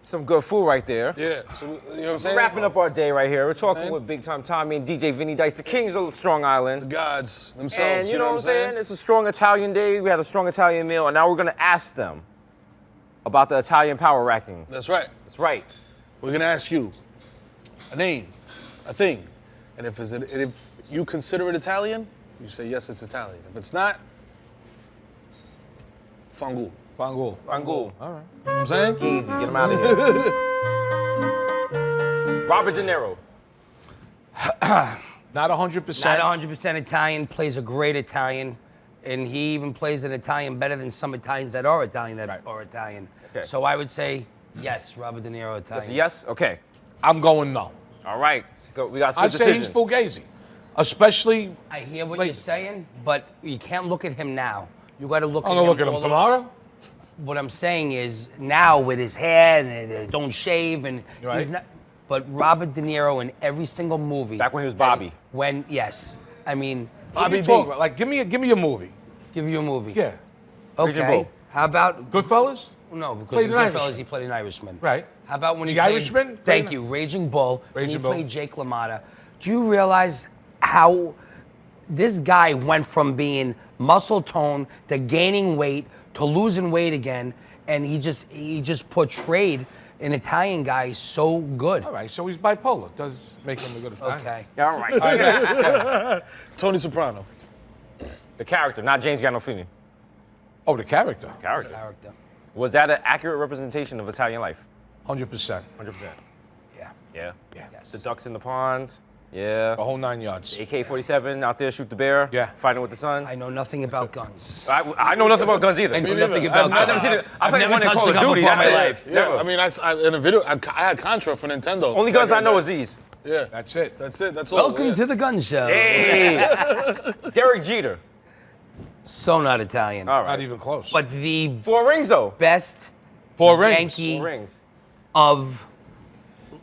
Some good food right there. Yeah, so, you know what I'm saying? Wrapping up our day right here. We're talking with BigTime Tommie and DJ Vinny Dice, the kings of Strong Island. The gods themselves, And you know what I'm saying? It's a strong Italian day. We had a strong Italian meal, and now we're gonna ask them about the Italian power ranking. That's right. That's right. We're gonna ask you a name, a thing, and if you consider it Italian, you say yes, it's Italian. If it's not, fangul. Fangul. Fangul. All right. You know what I'm saying? Easy, get him out of here. Robert De Niro. Not 100%. Not 100% Italian, plays a great Italian, and he even plays an Italian better than some Italians that are Italian are Italian. Okay. So I would say yes, Robert De Niro Italian. That's a yes? Okay. I'm going no. All right. We got I'd say he's Fuhggedaboudit. Especially. I hear what you're saying, but you can't look at him now. You got to look at him. I'm going to look at him tomorrow. What I'm saying is now with his hair and don't shave and he's not. But Robert De Niro in every single movie. Back when he was Bobby. Yes, I mean. Bobby D. Like, give me a movie. Give you a movie. Yeah. Okay. How about Goodfellas? No, because Played in an Goodfellas Irishman. he played an Irishman. Right. How about when he The played, Irishman? Thank you, Raging Bull. Raging when Bull. he played Jake LaMotta. Do you realize how this guy went from being muscle tone to gaining weight to losing weight again, and he just portrayed an Italian guy so good. All right, so he's bipolar. Does make him a good Italian. Okay. Yeah, all right. Tony Soprano. The character, not James Gandolfini. Oh, the character. Character. Character. Was that an accurate representation of Italian life? 100%. 100%. Yeah. Yeah. Yes. The ducks in the pond. Yeah. The whole 9 yards. AK-47 out there, shoot the bear. Yeah. Fighting with the sun. I know nothing about guns. I know nothing about guns either. I know neither. nothing about I've guns. never seen it. I've never one in touched Call a of gun Duty. before in That's my it. life. Yeah, Never. I mean, in a video, I had Contra for Nintendo. Only guns I know is these. Yeah. That's it. That's it. That's all. Welcome yeah. to the gun show. Hey. Derek Jeter. So not Italian. All right. Not even close. But the 4 rings though. best 4 rings. Yankee 4 rings. of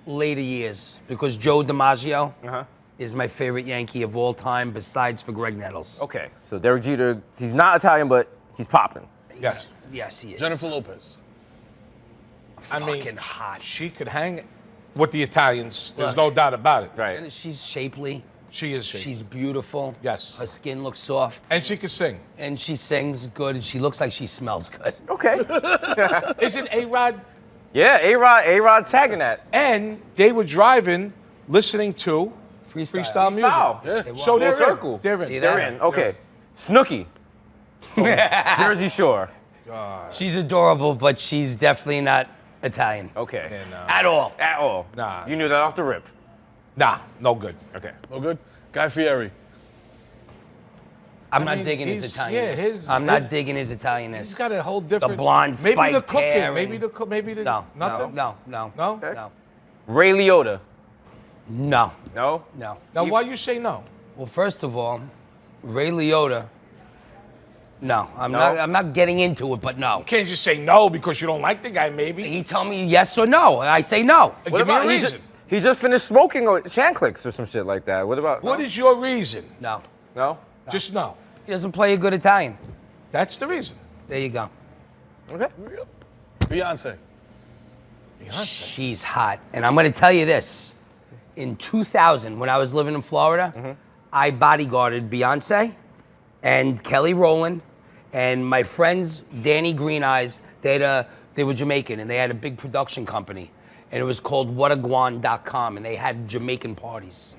later years, because Joe DiMaggio Uh-huh. is my favorite Yankee of all time, besides for Greg Nettles. Okay. So Derek Jeter, he's not Italian, but he's popping. Yes. Yes, he is. Jennifer Lopez. I mean, Fucking hot. she could hang with the Italians. There's no doubt about it. Right. And she's shapely. She is she. She's beautiful. Yes. Her skin looks soft. And she could sing. And she sings good, and she looks like she smells good. Okay. Isn't A-Rod? Yeah, A-Rod's tagging that. And they were driving, listening to freestyle music. Freestyle. Yeah. So they're Full circle. in. They're in. See They're that? in. Okay. Snooki. Jersey Shore. She's adorable, but she's definitely not Italian. Okay. And, At all. At all. Nah. You knew that off the rip. nah, no good. Okay. No good. Guy Fieri. I'm I not mean, digging his he's- Italianness. yeah, I'm not digging his Italianness. He's got a whole different. The blonde maybe the spiked cooking. hair Maybe and- the cook. Maybe the No, nothing. no. No? Okay. No. Ray Liotta. No. No? No. Now, why you say no? Well, first of all, Ray Liotta. No, I'm No? not. I'm not getting into it, but no. You can't just say no because you don't like the guy. Maybe. He tell me yes or no. I say no. What Give me a about reason. he just finished smoking or Chanclicks or some shit like that. What about What no? is your reason? No. No? Just no. He doesn't play a good Italian. That's the reason. There you go. Okay. Beyonce. She's hot. And I'm going to tell you this. In 2000, when I was living in Florida, I bodyguarded Beyonce and Kelly Rowland and my friends, Danny Green Eyes. They were Jamaican, and they had a big production company. And it was called whataguan.com, and they had Jamaican parties.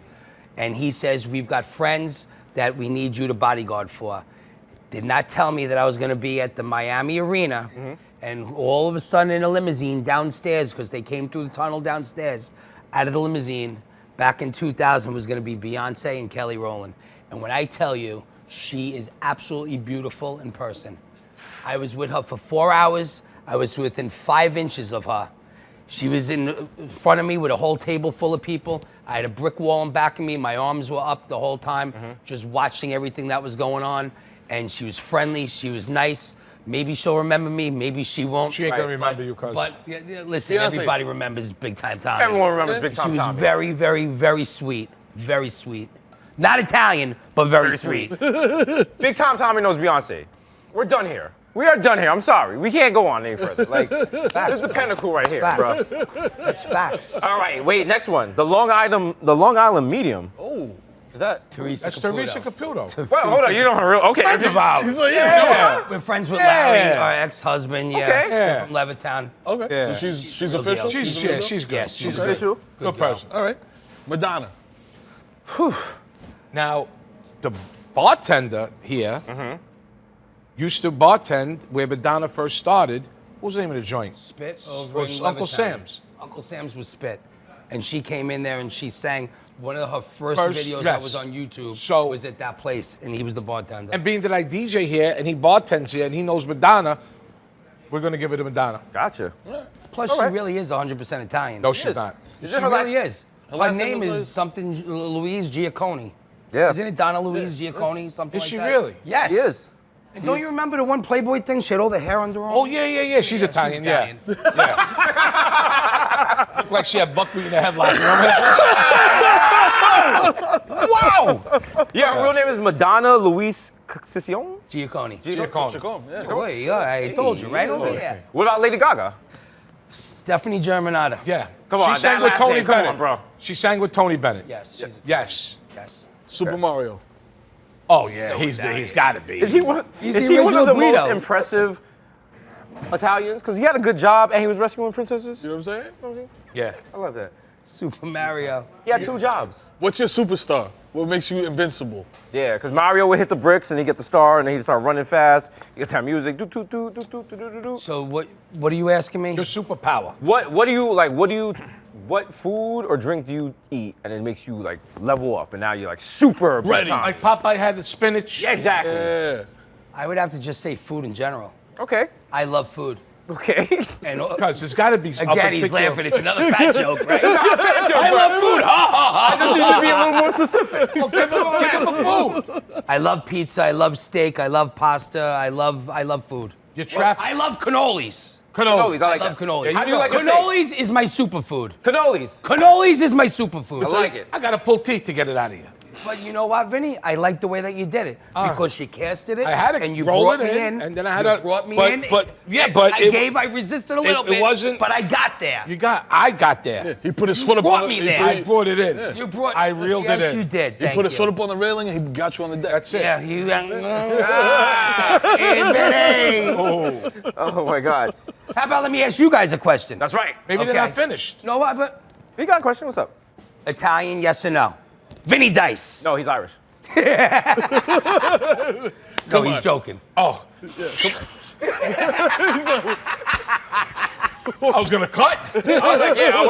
And he says, we've got friends that we need you to bodyguard for. Did not tell me that I was going to be at the Miami Arena, and all of a sudden in a limousine downstairs, because they came through the tunnel downstairs, out of the limousine, back in 2000 was going to be Beyonce and Kelly Rowland. And when I tell you, she is absolutely beautiful in person. I was with her for 4 hours. I was within 5 inches of her. She was in front of me with a whole table full of people. I had a brick wall in back of me. My arms were up the whole time, just watching everything that was going on. And she was friendly. She was nice. Maybe she'll remember me. Maybe she won't. She ain't gonna remember you, cuz. But listen, Beyonce. everybody remembers BigTime Tommie. Everyone remembers Big Time She was Tommie. very, very, very sweet. Very sweet. Not Italian, but very sweet. Big Time Tommie knows Beyonce. We're done here. We are done here. I'm sorry. We can't go on any further. Like, this is the pinnacle right here, bro. That's facts. All right, wait. Next one. The Long Island medium. Oh. Is that? Theresa That's Caputo. Theresa Caputo. Well, hold on. You don't real. Okay. Friends of ours. He's like, yeah. We're friends with Yeah. Larry, our ex-husband. Yeah, Okay. Yeah. from Levittown. Okay. Yeah. So she's Real official? deal. She's good. Yeah, She's she's good. official. Good person. All right. Madonna. Now, the bartender here used to bartend where Madonna first started. What was the name of the joint? Spit It over was in Uncle Levittown. Sam's. Uncle Sam's was Spit, and she came in there and she sang. One of her first videos that yes. was on YouTube So- was at that place, and he was the bartender. And being that I DJ here and he bartends here and he knows Madonna, we're going to give it to Madonna. Gotcha. Plus, All she right. really is 100% Italian. No, she's is. not. Is She it her really is. Her last name name was is something Louise Giacconi. Yeah. Isn't it Donna Louise Giacconi? Something Is like she that? really? Yes. He is. And don't you remember the one Playboy thing? She had all the hair under her arms. Oh, yeah. She's Italian, yeah. Looked like she had buckwheat in the headlock. Remember that? Wow. Yeah, her real name is Madonna Louise Ciccione. Giacconi. Chacon, yeah. Boy, yeah, I told you, right over here. What about Lady Gaga? Stephanie Germanata. Yeah. Come on, She sang that with last Tony name, come Bennett. on, bro. She sang with Tony Bennett. Yes. She's Yes. Yes. Super Mario. Oh, yeah. He's got to be. Is he one? He's Is the he one of original the Guido. most impressive Italians? Because he had a good job and he was rescuing princesses. You know what I'm saying? Yeah. I love that. Super Mario. He had 2 jobs. What's your superstar? What makes you invincible? Yeah, because Mario would hit the bricks and he'd get the star and then he'd start running fast. You get that music. Do, do, do, do, do, do, do, do. So what are you asking me? Your superpower. What do you like? What food or drink do you eat and it makes you like level up and now you're like super Ready. time? Like Popeye had the spinach. Yeah, exactly. Yeah. I would have to just say food in general. Okay. I love food. Okay. And Because there's got to be a again, he's particular- laughing. It's another fat joke, right? I love food. I just need to be a little more specific. Give him the food. I love pizza. I love steak. I love pasta. I love food. You're trapped. I love cannolis. Cannolis, I like I love that. cannolis. How do you like your steak? cannolis is my superfood. Cannolis. Cannolis is my superfood. I like it. I got to pull teeth to get it out of you. But you know what, Vinny? I like the way that you did it because you casted it. I had to and you roll brought it me in, in, and then I had you to- brought me but- in. but- yeah, but I resisted a little it bit. wasn't- But I got there. I got there. He put his foot up brought on me the there. I brought it in. You brought. I reeled it in. Yes, you did. He Thank put his you. foot up on the railing and he got you on the deck. That's it. Yeah, you. Oh my God. How about let me ask you guys a question? That's right. Maybe they're Okay. not finished. You know what? But You got a question? What's up? Italian, yes or no? Vinny Dice. No, he's Irish. No, he's joking. Oh. I was gonna cut. I was like, yeah, I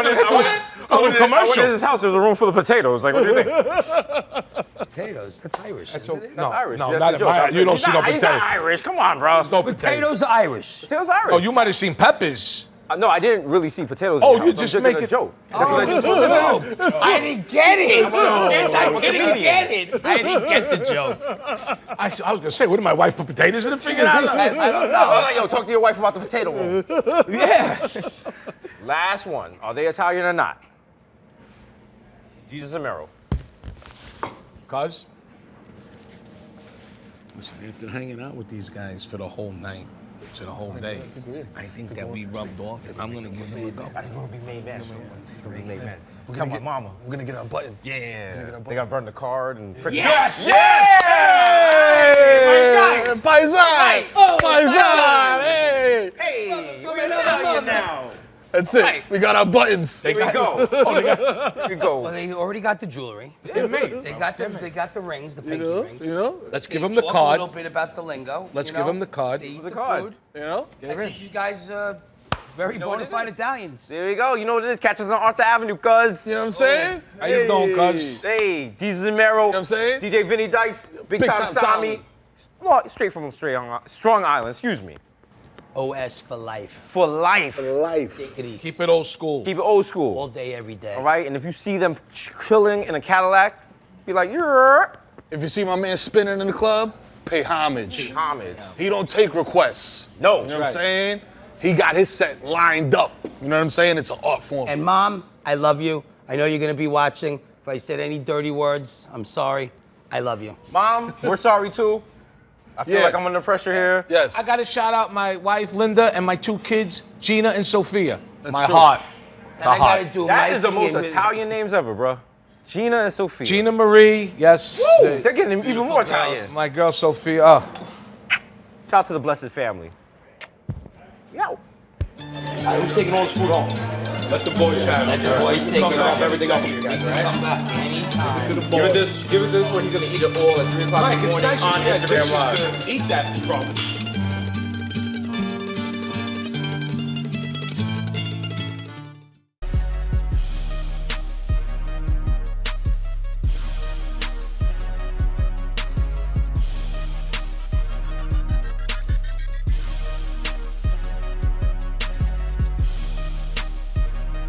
went in commercial. his house. There's a room full of potatoes. Like, what do you think? Potatoes. That's Irish. That's isn't it? no, Irish. no, That's not a in joke. my. That's You don't he's see no not- he's not potato. Irish. Come on, bro. No potato. Potatoes are Irish. Potatoes Irish. Oh, you might have seen peppers. No, I didn't really see potatoes. Oh, in the you house. just I'm making make a it- joke. That's what I just Oh, I didn't get it. I didn't get it. I didn't get the joke. I was gonna say, what did my wife put potatoes in the finger? I don't know. I don't I was know. like, yo, talk to your wife about the potato roll. Yeah. Last one. Are they Italian or not? DESUS MERO. Cuz? Listen, after hanging out with these guys for the whole night, to the whole day, I think that we rubbed off. I'm gonna give them a go. I think we're gonna be made men. We're gonna be made men. We're Tell gonna my get, mama. We're gonna get our button. Yeah. They gotta burn the card and. Yes! Hey! Paisan! Paisan! Hey! Hey, we're Italian now. That's it. Right. We got our buttons. Here we go. Here we Well, go. they already got the jewelry. They're made. They got the rings, the pinky rings. You know? Let's They give them the talk card. a little bit about the lingo. Let's you give know? them the card. They eat The the card. food. You know? I think you guys are very know bona what it fide is? Italians. There we go. You know what it is? Catch us on Arthur Avenue, cuz. You know what I'm saying? How you doing, cuz? Hey, DESUS MERO. You know what I'm saying? DJ Vinny Dice. Big Time Tommie. Well, straight from Strong Island, excuse me. OS for life. For life. Life. Take it easy. Keep it old school. Keep it old school. all day, every day. All right? And if you see them chilling in a Cadillac, be like, yeah. If you see my man spinning in the club, pay homage. Homage. He don't take requests. No. You know what I'm right. saying? He got his set lined up. You know what I'm saying? It's an art form. And Mom, I love you. I know you're gonna be watching. If I said any dirty words, I'm sorry. I love you. Mom, we're sorry too. I feel like I'm under pressure here. Yes. I got to shout out my wife, Linda, and my 2 kids, Gina and Sophia. That's My true. heart. And I gotta do That is the Mikey most and- Italian names ever, bro. Gina and Sophia. Gina Marie, yes. Woo, they're getting even more Italian. My girl Sophia. Oh. Shout out to the blessed family. Yo. Who's taking all this food home? Let the boys have it. The boys take Come it drop off. everything up for you guys, right? Come back anytime. Give it this, where he's gonna eat it all at 3 o'clock Mike, in the it's morning nice on and Instagram delicious Live. to eat that from.